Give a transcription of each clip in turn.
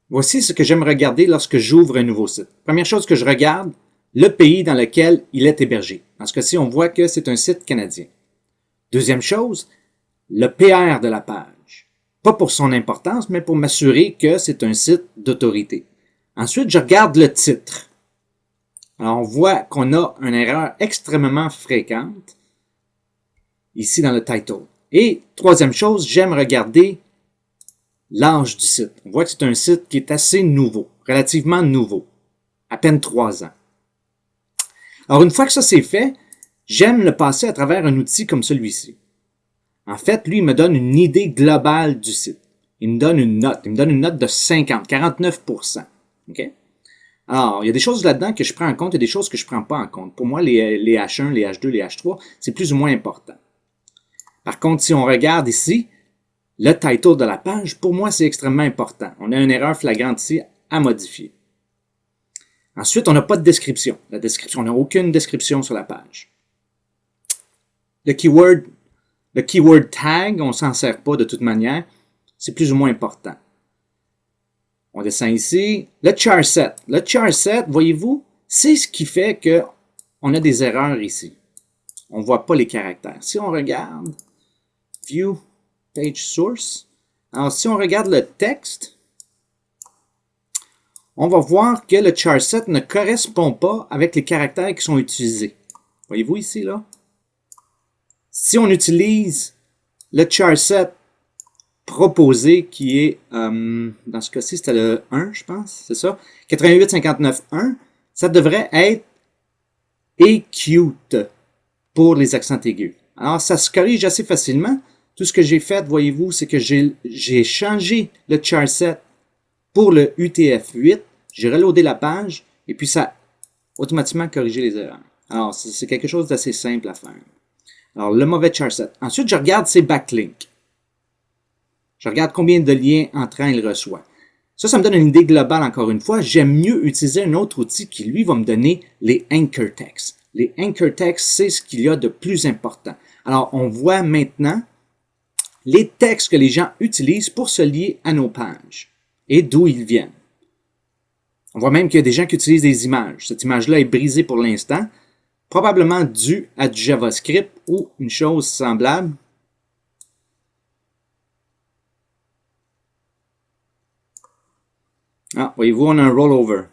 Voici ce que j'aime regarder lorsque j'ouvre un nouveau site. Première chose que je regarde, le pays dans lequel il est hébergé. Dans ce cas-ci, on voit que c'est un site canadien. Deuxième chose, le PR de la page. Pas pour son importance, mais pour m'assurer que c'est un site d'autorité. Ensuite, je regarde le titre. Alors, on voit qu'on a une erreur extrêmement fréquente ici dans le title. Et troisième chose, j'aime regarder l'âge du site. On voit que c'est un site qui est assez nouveau, relativement nouveau, à peine 3 ans. Alors, une fois que ça c'est fait, j'aime le passer à travers un outil comme celui-ci. En fait, lui, il me donne une idée globale du site. Il me donne une note. Il me donne une note de 50, 49%. OK? Alors, il y a des choses là-dedans que je prends en compte et des choses que je ne prends pas en compte. Pour moi, les H1, les H2, les H3, c'est plus ou moins important. Par contre, si on regarde ici, le title de la page, pour moi, c'est extrêmement important. On a une erreur flagrante ici à modifier. Ensuite, on n'a pas de description. La description, on n'a aucune description sur la page. Le keyword tag, on ne s'en sert pas de toute manière. C'est plus ou moins important. On descend ici. Le char set. Le char set, voyez-vous, c'est ce qui fait qu'on a des erreurs ici. On ne voit pas les caractères. Si on regarde View Page Source, alors si on regarde le texte, on va voir que le char set ne correspond pas avec les caractères qui sont utilisés. Voyez-vous ici, là? Si on utilise le char set proposé qui est, dans ce cas-ci, c'était le 1, je pense, c'est ça? 88-59-1, ça devrait être acute pour les accents aigus. Alors, ça se corrige assez facilement. Tout ce que j'ai fait, voyez-vous, c'est que j'ai changé le char set pour le UTF-8. J'ai reloadé la page et puis ça a automatiquement corrigé les erreurs. Alors, c'est quelque chose d'assez simple à faire. Alors, le mauvais char set. Ensuite, je regarde ses backlinks. Je regarde combien de liens entrants il reçoit. Ça me donne une idée globale encore une fois. J'aime mieux utiliser un autre outil qui, lui, va me donner les anchor text. Les anchor text, c'est ce qu'il y a de plus important. Alors, on voit maintenant les textes que les gens utilisent pour se lier à nos pages et d'où ils viennent. On voit même qu'il y a des gens qui utilisent des images. Cette image-là est brisée pour l'instant, probablement due à du JavaScript ou une chose semblable. Ah, voyez-vous, on a un rollover.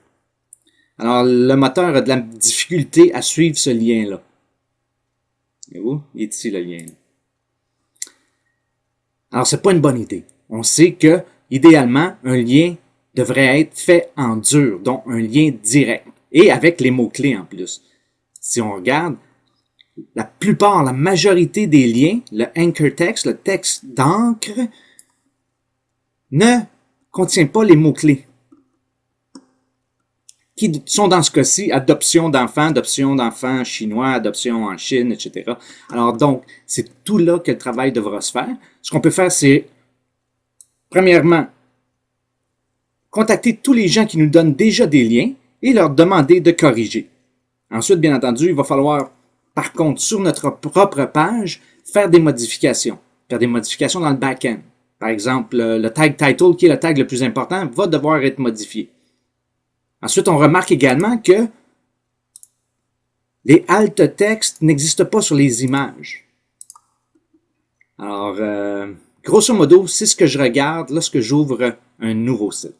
Alors, le moteur a de la difficulté à suivre ce lien-là. Voyez-vous, il est ici le lien. Alors, c'est pas une bonne idée. On sait que, idéalement, un lien devrait être fait en dur, donc un lien direct, et avec les mots-clés en plus. Si on regarde, la majorité des liens, le anchor text, le texte d'encre, ne contient pas les mots-clés, qui sont dans ce cas-ci adoption d'enfants chinois, adoption en Chine, etc. Alors donc, c'est tout là que le travail devra se faire. Ce qu'on peut faire, c'est, premièrement, contacter tous les gens qui nous donnent déjà des liens et leur demander de corriger. Ensuite, bien entendu, il va falloir, par contre, sur notre propre page, faire des modifications. Faire des modifications dans le back-end. Par exemple, le tag title, qui est le tag le plus important, va devoir être modifié. Ensuite, on remarque également que les alt textes n'existent pas sur les images. Alors, grosso modo, c'est ce que je regarde lorsque j'ouvre un nouveau site.